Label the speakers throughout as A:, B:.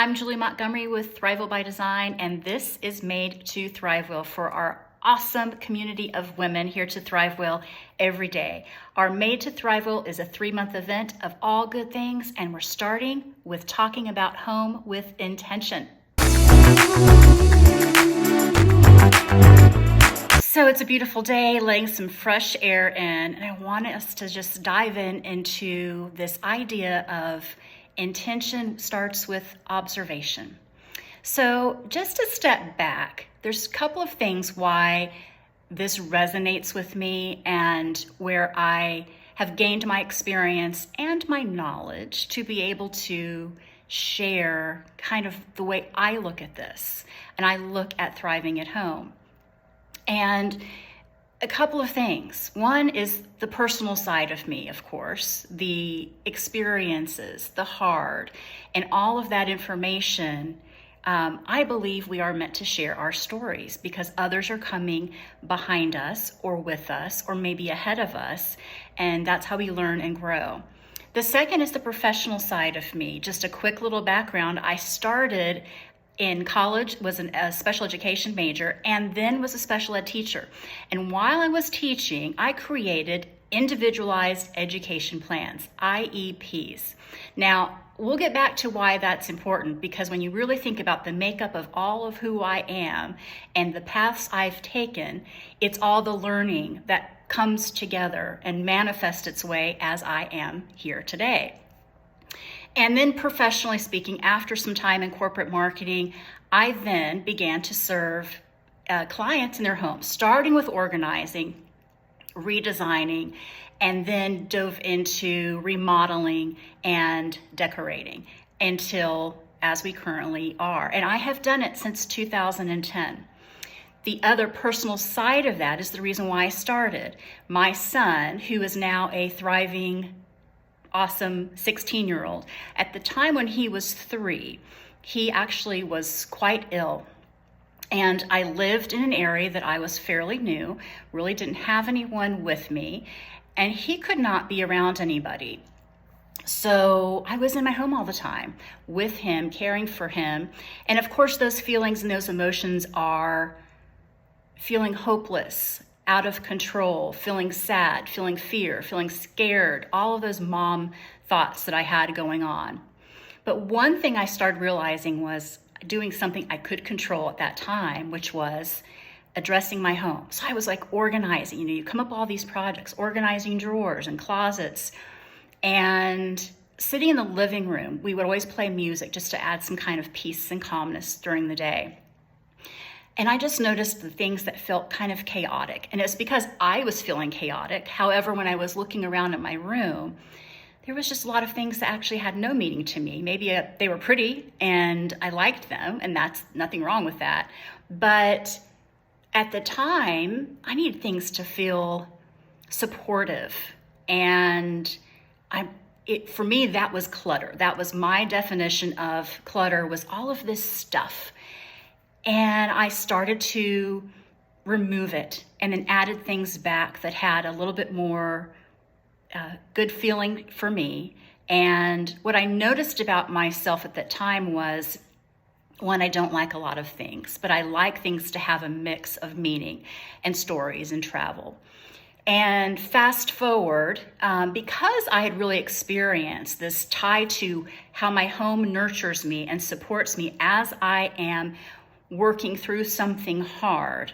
A: I'm Julie Montgomery with ThriveWell by Design, and this is Made to ThriveWell for our awesome community of women here to ThriveWell every day. Our Made to ThriveWell is a 3-month event of all good things, and we're starting with talking about home with intention. So it's a beautiful day, letting some fresh air in, and I want us to just dive into this idea of intention starts with observation. So just to step back, there's a couple of things why this resonates with me and where I have gained my experience and my knowledge to be able to share kind of the way I look at this and I look at thriving at home. And a couple of things. One is the personal side of me, of course, the experiences, the hard, and all of that information. I believe we are meant to share our stories because others are coming behind us or with us or maybe ahead of us, and that's how we learn and grow. The second is the professional side of me. Just a quick little background. I started in college, was a special education major, and then was a special ed teacher. And while I was teaching, I created individualized education plans, IEPs. Now, we'll get back to why that's important, because when you really think about the makeup of all of who I am and the paths I've taken, it's all the learning that comes together and manifests its way as I am here today. And then professionally speaking, after some time in corporate marketing, I then began to serve clients in their homes, starting with organizing, redesigning, and then dove into remodeling and decorating until as we currently are. And I have done it since 2010. The other personal side of that is the reason why I started. My son, who is now a thriving awesome 16-year-old. At the time when he was 3, he actually was quite ill. And I lived in an area that I was fairly new, really didn't have anyone with me, and he could not be around anybody. So I was in my home all the time with him, caring for him. And of course, those feelings and those emotions are feeling hopeless, out of control, feeling sad, feeling fear, feeling scared, all of those mom thoughts that I had going on. But one thing I started realizing was doing something I could control at that time, which was addressing my home. So I was like organizing, you come up with all these projects, organizing drawers and closets, and sitting in the living room, we would always play music just to add some kind of peace and calmness during the day. And I just noticed the things that felt kind of chaotic. And it's because I was feeling chaotic. However, when I was looking around at my room, there was just a lot of things that actually had no meaning to me. Maybe they were pretty and I liked them, and that's nothing wrong with that. But at the time, I needed things to feel supportive. And for me, that was clutter. That was my definition of clutter, was all of this stuff. And I started to remove it and then added things back that had a little bit more good feeling for me. And what I noticed about myself at that time was, one, I don't like a lot of things, but I like things to have a mix of meaning and stories and travel. And fast forward, because I had really experienced this tie to how my home nurtures me and supports me as I am working through something hard,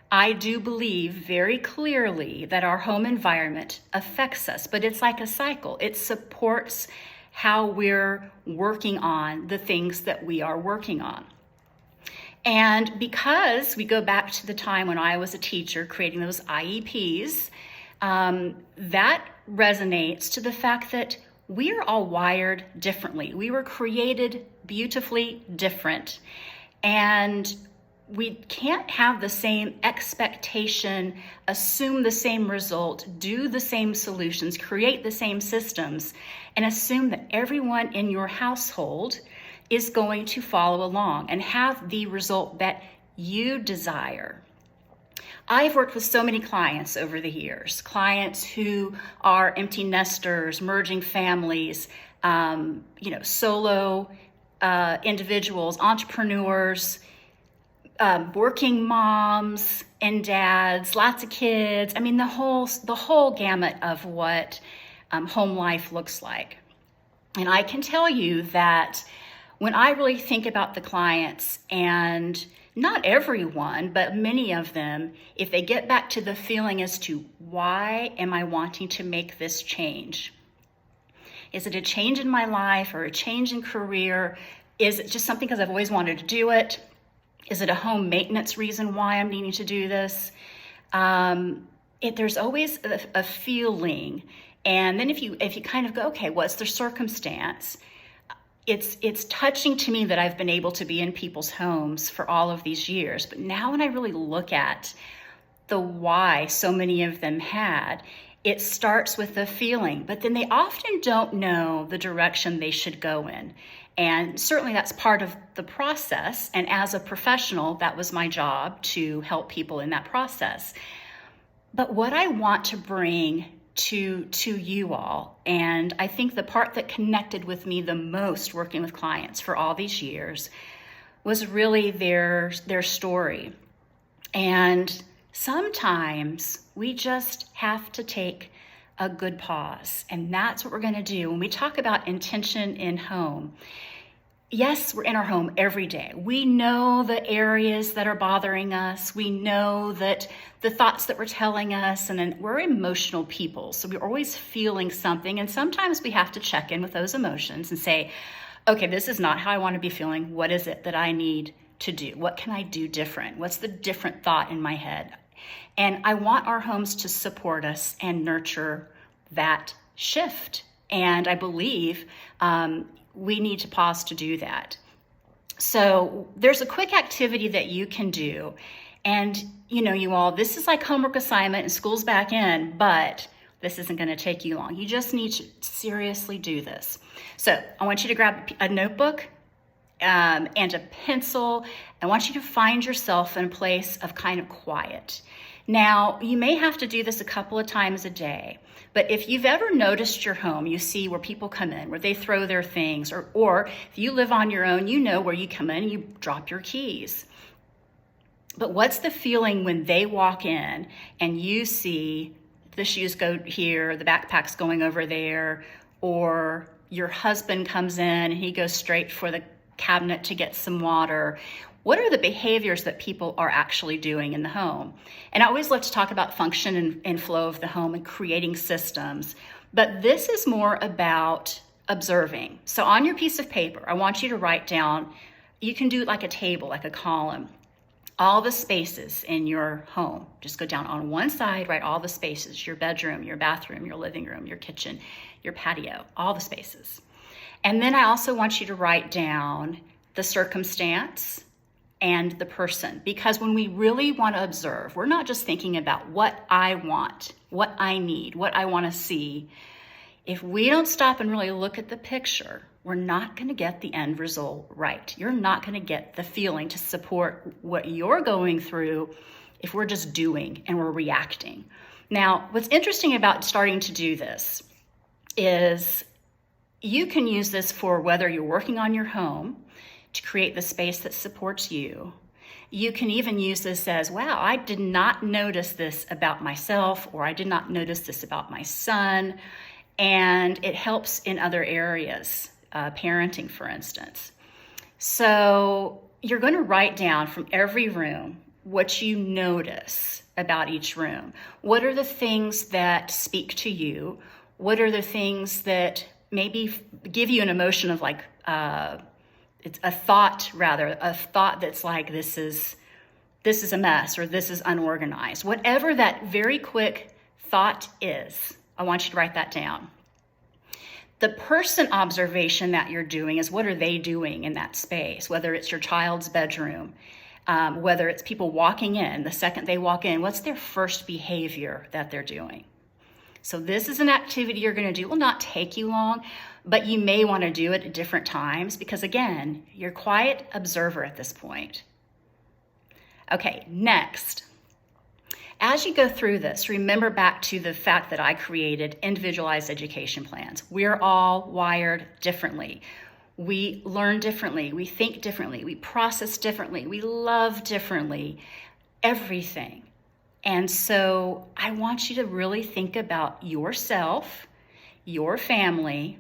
A: I do believe very clearly that our home environment affects us, but it's like a cycle. It supports how we're working on the things that we are working on. And because we go back to the time when I was a teacher creating those IEPs, that resonates to the fact that we're all wired differently. We were created beautifully different. And we can't have the same expectation, assume the same result, do the same solutions, create the same systems, and assume that everyone in your household is going to follow along and have the result that you desire. I've worked with so many clients over the years, clients who are empty nesters, merging families, solo individuals, entrepreneurs, working moms and dads, lots of kids. I mean, the whole gamut of what home life looks like. And I can tell you that when I really think about the clients, and not everyone, but many of them, if they get back to the feeling as to why am I wanting to make this change? Is it a change in my life or a change in career? Is it just something because I've always wanted to do it? Is it a home maintenance reason why I'm needing to do this? There's always a feeling. And then if you kind of go, okay, what's the circumstance? It's touching to me that I've been able to be in people's homes for all of these years. But now when I really look at the why so many of them had, it starts with the feeling, but then they often don't know the direction they should go in. And certainly that's part of the process. And as a professional, that was my job, to help people in that process. But what I want to bring to you all, and I think the part that connected with me the most working with clients for all these years, was really their story. And sometimes we just have to take a good pause. And that's what we're going to do when we talk about intention in home. Yes, we're in our home every day. We know the areas that are bothering us. We know that the thoughts that we're telling us, and then we're emotional people. So we're always feeling something. And sometimes we have to check in with those emotions and say, okay, this is not how I want to be feeling. What is it that I need to do? What can I do different? What's the different thought in my head? And I want our homes to support us and nurture that shift. And I believe we need to pause to do that. So there's a quick activity that you can do. And you all, this is like homework assignment and school's back in, but this isn't going to take you long. You just need to seriously do this. So I want you to grab a notebook and a pencil. I want you to find yourself in a place of kind of quiet. Now, you may have to do this a couple of times a day, but if you've ever noticed your home, you see where people come in, where they throw their things, or if you live on your own, you know where you come in and you drop your keys. But what's the feeling when they walk in and you see the shoes go here, the backpack's going over there, or your husband comes in and he goes straight for the cabinet to get some water? What are the behaviors that people are actually doing in the home? And I always love to talk about function and flow of the home and creating systems, but this is more about observing. So on your piece of paper, I want you to write down, you can do it like a table, like a column, all the spaces in your home. Just go down on one side, write all the spaces, your bedroom, your bathroom, your living room, your kitchen, your patio, all the spaces. And then I also want you to write down the circumstance and the person, because when we really want to observe, we're not just thinking about what I want, what I need, what I want to see. If we don't stop and really look at the picture, we're not going to get the end result right. You're not going to get the feeling to support what you're going through if we're just doing and we're reacting. Now, what's interesting about starting to do this is you can use this for whether you're working on your home to create the space that supports you. You can even use this as, wow, I did not notice this about myself, or I did not notice this about my son. And it helps in other areas, parenting, for instance. So you're going to write down from every room what you notice about each room. What are the things that speak to you? What are the things that maybe give you an emotion of like, it's a thought that's like, this is a mess, or this is unorganized. Whatever that very quick thought is, I want you to write that down. The person observation that you're doing is, what are they doing in that space? Whether it's your child's bedroom, whether it's people walking in, the second they walk in, what's their first behavior that they're doing? So this is an activity you're going to do. It will not take you long, but you may want to do it at different times because, again, you're a quiet observer at this point. Okay, next. As you go through this, remember back to the fact that I created individualized education plans. We're all wired differently. We learn differently, we think differently, we process differently, we love differently, everything. And so I want you to really think about yourself, your family,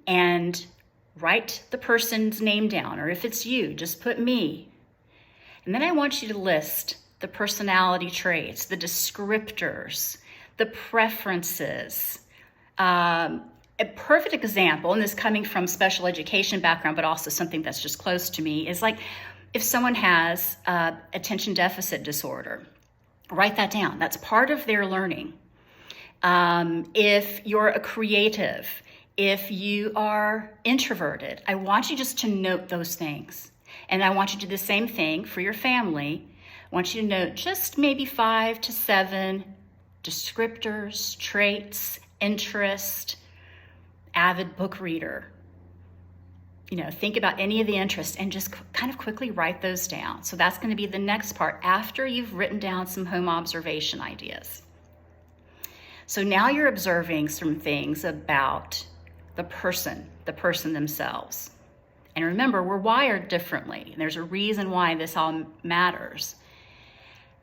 A: and write the person's name down, or if it's you, just put me. And then I want you to list the personality traits, the descriptors, the preferences. A perfect example, and this coming from special education background, but also something that's just close to me, is like if someone has attention deficit disorder, write that down. That's part of their learning. If you're a creative, if you are introverted, I want you just to note those things. And I want you to do the same thing for your family. I want you to note just maybe 5 to 7 descriptors, traits, interest, avid book reader. Think about any of the interests and just kind of quickly write those down. So that's going to be the next part after you've written down some home observation ideas. So now you're observing some things about the person themselves. And remember, we're wired differently. And there's a reason why this all matters.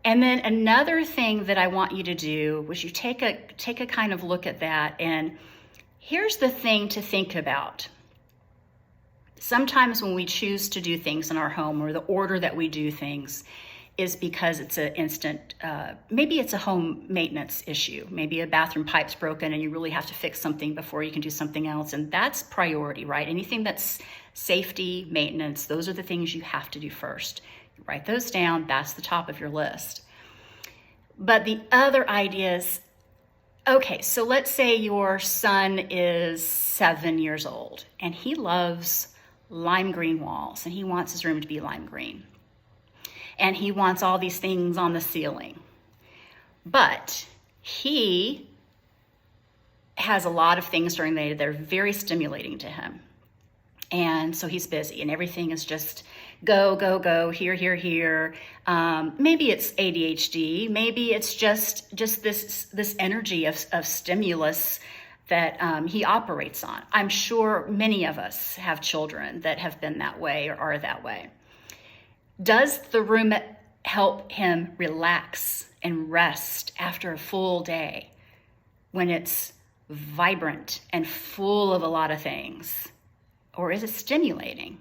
A: And then another thing that I want you to do was you take a kind of look at that, and here's the thing to think about. Sometimes when we choose to do things in our home, or the order that we do things is because it's an instant, maybe it's a home maintenance issue. Maybe a bathroom pipe's broken and you really have to fix something before you can do something else. And that's priority, right? Anything that's safety, maintenance, those are the things you have to do first. You write those down, that's the top of your list. But the other ideas, okay, so let's say your son is 7 years old and he loves lime green walls and he wants his room to be lime green. And he wants all these things on the ceiling. But he has a lot of things during the day that are very stimulating to him. And so he's busy and everything is just go, go, go, here, here, here. Maybe it's ADHD. Maybe it's just this energy of stimulus that he operates on. I'm sure many of us have children that have been that way or are that way. Does the room help him relax and rest after a full day when it's vibrant and full of a lot of things? Or is it stimulating?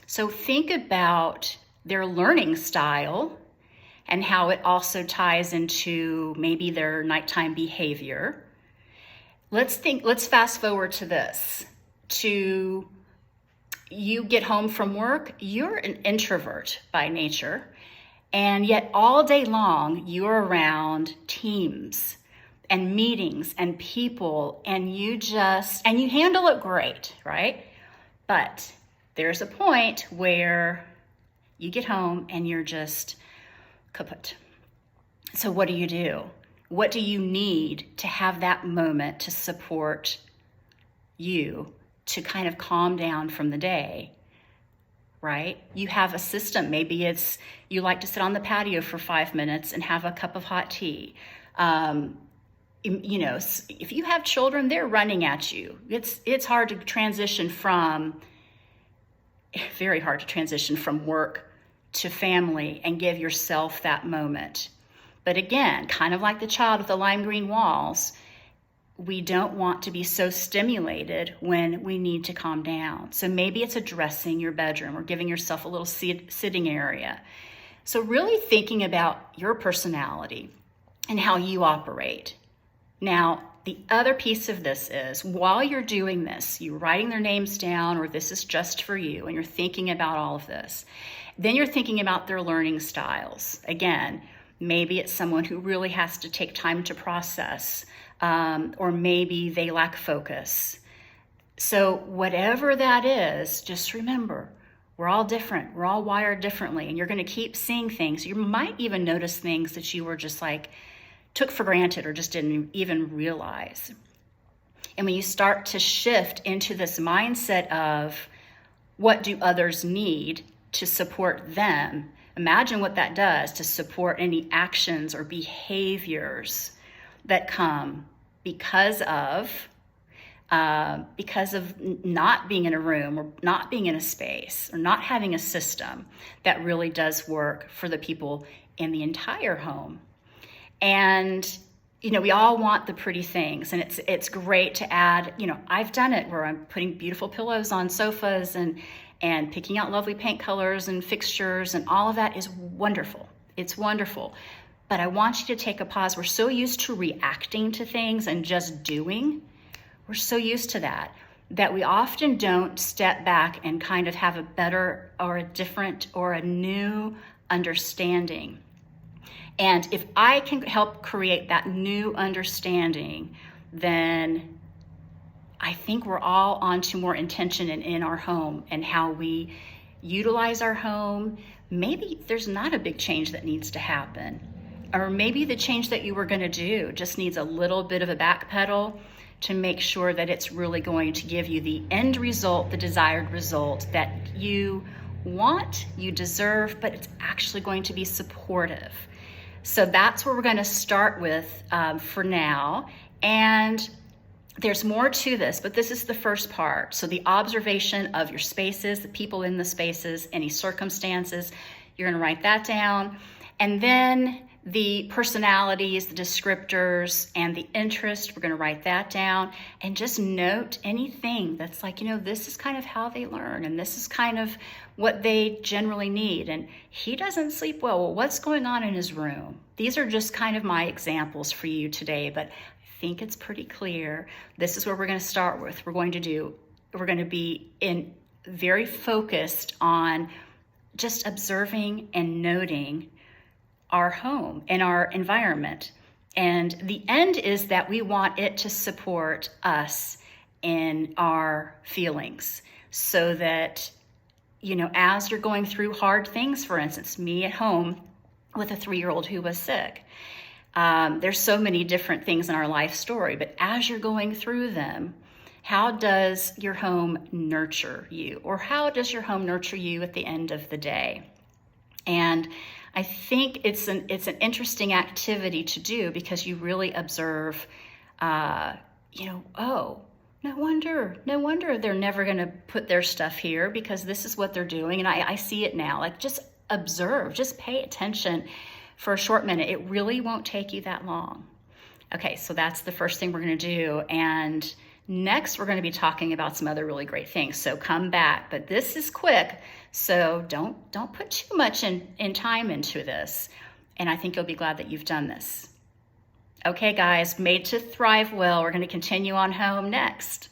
A: So think about their learning style and how it also ties into maybe their nighttime behavior. Let's fast forward to this. You get home from work, you're an introvert by nature, and yet all day long you're around teams and meetings and people, and you handle it great, right? But there's a point where you get home and you're just kaput. So what do? What do you need to have that moment to support you to kind of calm down from the day, right? You have a system. Maybe it's you like to sit on the patio for 5 minutes and have a cup of hot tea. If you have children, they're running at you. It's hard to transition very hard to transition from work to family and give yourself that moment. But again, kind of like the child with the lime green walls, we don't want to be so stimulated when we need to calm down. So maybe it's addressing your bedroom or giving yourself a little sitting area. So really thinking about your personality and how you operate. Now, the other piece of this is while you're doing this, you're writing their names down, or this is just for you, and you're thinking about all of this. Then you're thinking about their learning styles. Again, maybe it's someone who really has to take time to process. Or maybe they lack focus. So whatever that is, just remember, we're all different. We're all wired differently, and you're going to keep seeing things. You might even notice things that you were just took for granted or just didn't even realize. And when you start to shift into this mindset of what do others need to support them, imagine what that does to support any actions or behaviors that come because of because of not being in a room or not being in a space or not having a system that really does work for the people in the entire home. And we all want the pretty things, and it's great to add. I've done it where I'm putting beautiful pillows on sofas and picking out lovely paint colors and fixtures, and all of that is wonderful. It's wonderful. But I want you to take a pause. We're so used to reacting to things and just doing. We're so used to that we often don't step back and kind of have a better or a different or a new understanding. And if I can help create that new understanding, then I think we're all onto more intention in our home and how we utilize our home. Maybe there's not a big change that needs to happen. Or maybe the change that you were going to do just needs a little bit of a back pedal to make sure that it's really going to give you the end result, the desired result that you want, you deserve, but it's actually going to be supportive. So that's where we're going to start with for now. And there's more to this, but this is the first part. So the observation of your spaces, the people in the spaces, any circumstances, you're going to write that down. And then the personalities, the descriptors, and the interest, we're going to write that down. And just note anything that's like, this is kind of how they learn, and this is kind of what they generally need. And he doesn't sleep well. Well, what's going on in his room? These are just kind of my examples for you today, but I think it's pretty clear. This is where we're going to start with. We're going to be very focused on just observing and noting our home and our environment. And the end is that we want it to support us in our feelings, so that, as you're going through hard things, for instance, me at home with a 3-year-old who was sick, there's so many different things in our life story, but as you're going through them, how does your home nurture you? Or how does your home nurture you at the end of the day? And I think it's an interesting activity to do, because you really observe, oh, no wonder they're never going to put their stuff here, because this is what they're doing. And I see it now. Like, just observe, just pay attention for a short minute. It really won't take you that long. Okay, so that's the first thing we're going to do. And next, we're going to be talking about some other really great things. So come back, but this is quick. So don't put too much in time into this. And I think you'll be glad that you've done this. Okay, guys, made to thrive well. We're going to continue on home next.